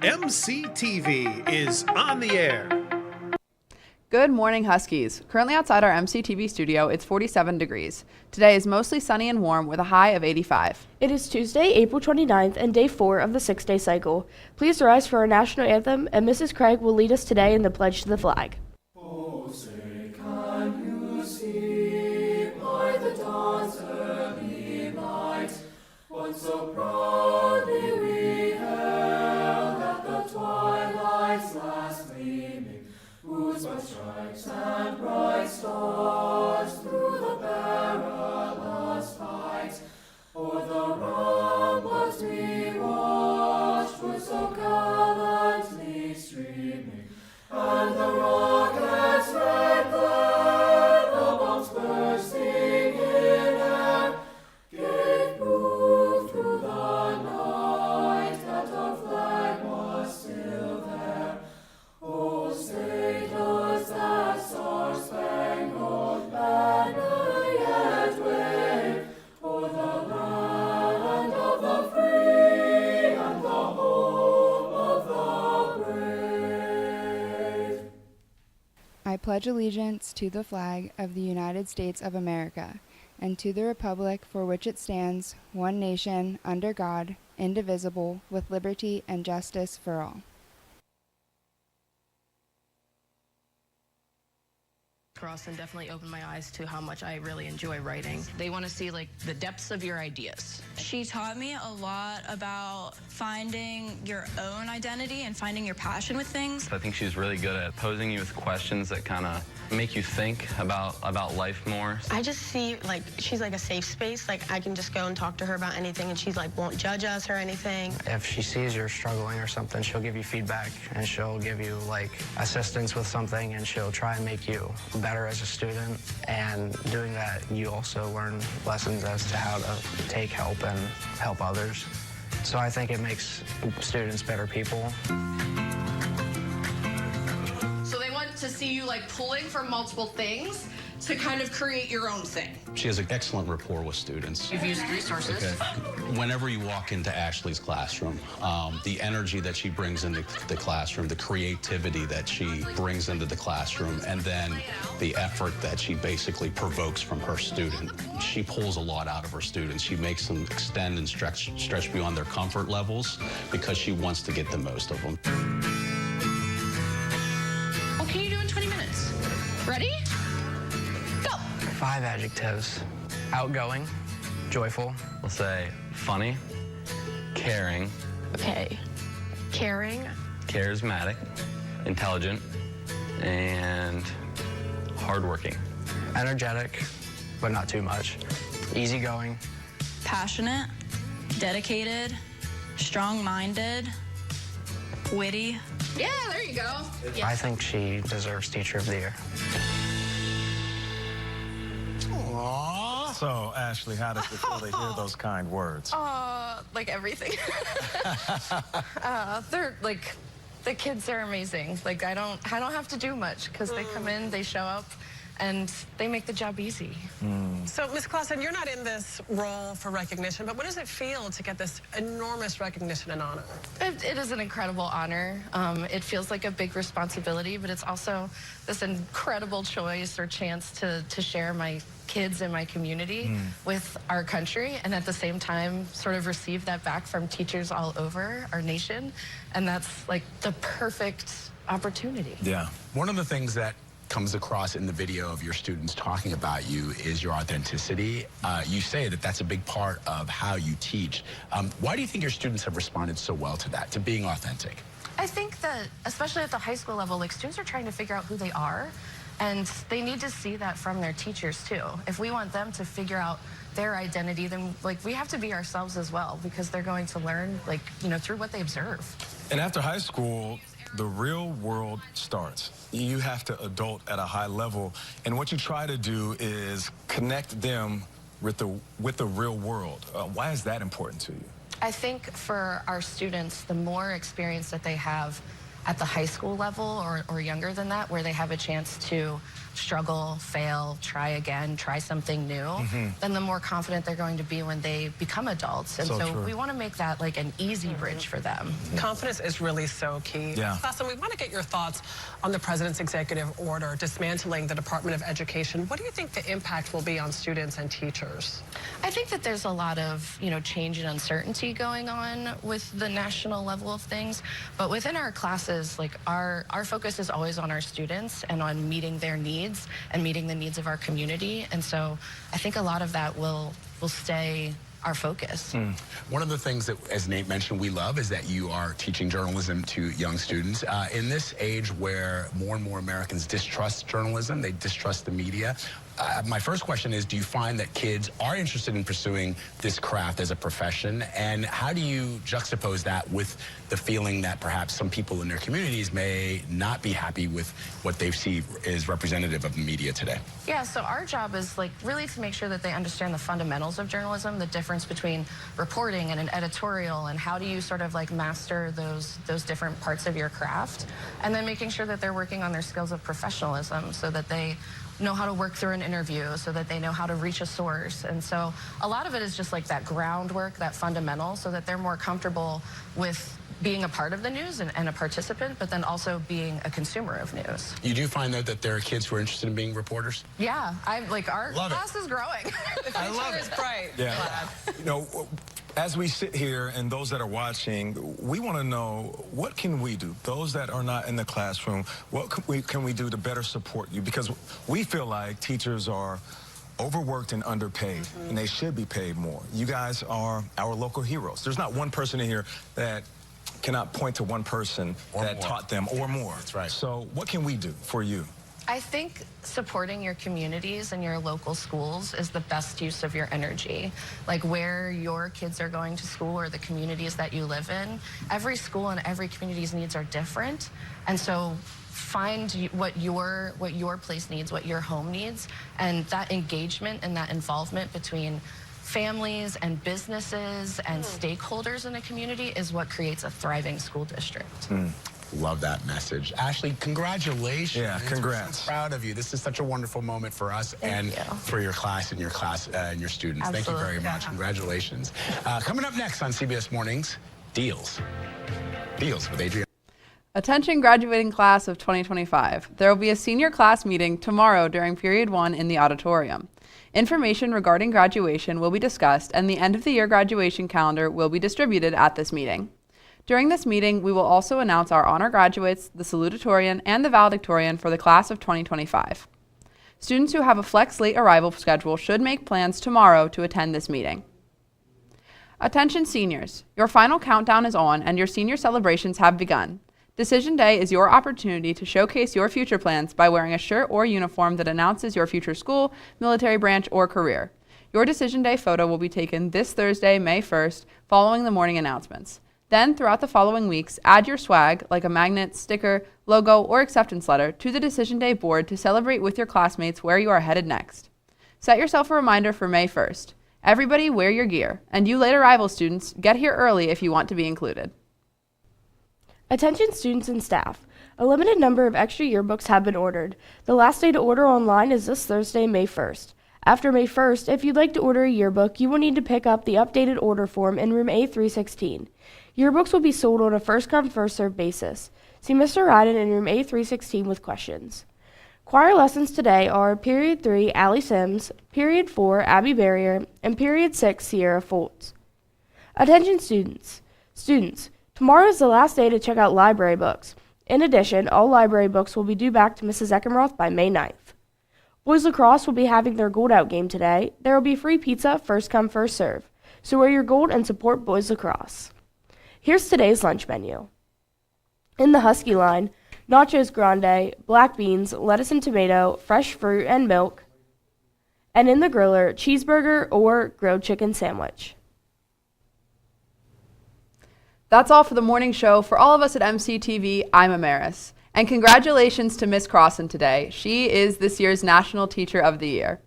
MCTV is on the air. Good morning, Huskies. Currently outside our MCTV studio, it's 47 degrees. Today is mostly sunny and warm with a high of 85. It is Tuesday, April 29th, and day 4 of the 6-day cycle. Please rise for our national anthem, and Mrs. Craig will lead us today in the pledge to the flag. Oh, say, can you see by the dawn's early light what so proudly we hailed at the twilight's last gleaming, whose bright stripes and bright stars through the perilous fight o'er the ramparts we watched were so gallantly streaming, and the rockets' red glare, the bombs bursting in air, gave proof through the night that our flag was still there. Oh, say does that star-spangled banner yet wave o'er the land of the free and the home of the brave. I pledge allegiance to the flag of the United States of America and to the republic for which it stands, one nation, under God, indivisible, with liberty and justice for all. Across and definitely opened my eyes to how much I really enjoy writing. They want to see like the depths of your ideas. She taught me a lot about finding your own identity and finding your passion with things. I think she's really good at posing you with questions that kind of make you think about life more. I just see like she's like a safe space. Like I can just go and talk to her about anything and she's like won't judge us or anything. If she sees you're struggling or something, she'll give you feedback and she'll give you like assistance with something and she'll try and make you better as a student. And doing that, you also learn lessons as to how to take help and help others. So I think it makes students better people. So they want to see you like pulling from multiple things to kind of create your own thing. She has an excellent rapport with students. You've used resources. Okay. Whenever you walk into Ashley's classroom, the energy that she brings into the classroom, the creativity that she brings into the classroom, and then the effort that she basically provokes from her student. She pulls a lot out of her students. She makes them extend and stretch beyond their comfort levels because she wants to get the most of them. What can you do in 20 minutes? Ready? 5 adjectives: outgoing, joyful. We'll say funny, caring, Okay. Caring. charismatic, intelligent, and hardworking. Energetic, but not too much. Easygoing. Passionate, dedicated, strong-minded, witty. Yeah, there you go. I think she deserves Teacher of the Year. So, Ashley, how does it feel to hear those kind words? Like everything. They're like, the kids are amazing. Like I don't have to do much because they come in, they show up, and they make the job easy. So, Ms. Clausen, you're not in this role for recognition, but what does it feel to get this enormous recognition and honor? It is an incredible honor. It feels like a big responsibility, but it's also this incredible choice or chance to share my kids in my community with our country, and at the same time sort of receive that back from teachers all over our nation. And that's like the perfect opportunity. Yeah. One of the things that comes across in the video of your students talking about you is your authenticity. You say that that's a big part of how you teach. Why do you think your students have responded so well to that, to being authentic? I think that, especially at the high school level, like students are trying to figure out who they are, and they need to see that from their teachers too. If we want them to figure out their identity, then like we have to be ourselves as well, because they're going to learn like, you know, through what they observe. And after high school, the real world starts. You have to adult at a high level, and what you try to do is connect them with the real world. Why is that important to you? I think for our students, the more experience that they have at the high school level or younger than that, where they have a chance to struggle, fail, try again, try something new, then the more confident they're going to be when they become adults. And so we want to make that like an easy bridge for them. Confidence is really so key. Yeah. Klassen, we want to get your thoughts on the president's executive order dismantling the Department of Education. What do you think the impact will be on students and teachers? I think that there's a lot of, change and uncertainty going on with the national level of things, but within our classes, like our focus is always on our students and on meeting their needs and meeting the needs of our community. And so I think a lot of that will stay our focus. One of the things that, as Nate mentioned, we love is that you are teaching journalism to young students. In this age where more and more Americans distrust journalism, they distrust the media, my first question is, do you find that kids are interested in pursuing this craft as a profession? And how do you juxtapose that with the feeling that perhaps some people in their communities may not be happy with what they see is representative of the media today? Yeah, so our job is like really to make sure that they understand the fundamentals of journalism, the difference between reporting and an editorial, and how do you sort of like master those different parts of your craft, and then making sure that they're working on their skills of professionalism so that they know how to work through an interview, so that they know how to reach a source. And so a lot of it is just like that groundwork, that fundamental, so that they're more comfortable with being a part of the news and a participant, but then also being a consumer of news. You do find, though, that there are kids who are interested in being reporters? Yeah, our class is growing. I love it. Bright. Yeah. As we sit here and those that are watching, we want to know, what can we do? Those that are not in the classroom, what can we do to better support you? Because we feel like teachers are overworked and underpaid, and they should be paid more. You guys are our local heroes. There's not one person in here that cannot point to one person that taught them or more. That's right. So what can we do for you? I think supporting your communities and your local schools is the best use of your energy. Like where your kids are going to school or the communities that you live in, every school and every community's needs are different. And so find what your place needs, what your home needs, and that engagement and that involvement between families and businesses and stakeholders in a community is what creates a thriving school district. Love that message. Ashley, congratulations. Yeah, congrats. We're so proud of you. This is such a wonderful moment for us and for your class and your students. Absolutely. Thank you very much. Congratulations. Coming up next on CBS Mornings, Deals. Deals with Adrienne. Attention graduating class of 2025. There will be a senior class meeting tomorrow during period 1 in the auditorium. Information regarding graduation will be discussed, and the end of the year graduation calendar will be distributed at this meeting. During this meeting, we will also announce our honor graduates, the salutatorian, and the valedictorian for the class of 2025. Students who have a flex late arrival schedule should make plans tomorrow to attend this meeting. Attention seniors, your final countdown is on and your senior celebrations have begun. Decision Day is your opportunity to showcase your future plans by wearing a shirt or uniform that announces your future school, military branch, or career. Your Decision Day photo will be taken this Thursday, May 1st, following the morning announcements. Then, throughout the following weeks, add your swag, like a magnet, sticker, logo, or acceptance letter, to the Decision Day board to celebrate with your classmates where you are headed next. Set yourself a reminder for May 1st. Everybody wear your gear, and you late arrival students, get here early if you want to be included. Attention students and staff. A limited number of extra yearbooks have been ordered. The last day to order online is this Thursday, May 1st. After May 1st, if you'd like to order a yearbook, you will need to pick up the updated order form in room A316. Yearbooks will be sold on a first-come, first-served basis. See Mr. Ryden in room A316 with questions. Choir lessons today are Period 3, Allie Sims, Period 4, Abby Barrier, and Period 6, Sierra Foltz. Attention students. Students, tomorrow is the last day to check out library books. In addition, all library books will be due back to Mrs. Eckenroth by May 9th. Boys lacrosse will be having their gold out game today. There will be free pizza, first come, first serve. So wear your gold and support boys lacrosse. Here's today's lunch menu. In the Husky line, nachos grande, black beans, lettuce and tomato, fresh fruit and milk. And in the griller, cheeseburger or grilled chicken sandwich. That's all for the morning show. For all of us at MCTV, I'm Amaris. And congratulations to Miss Crossan today. She is this year's National Teacher of the Year.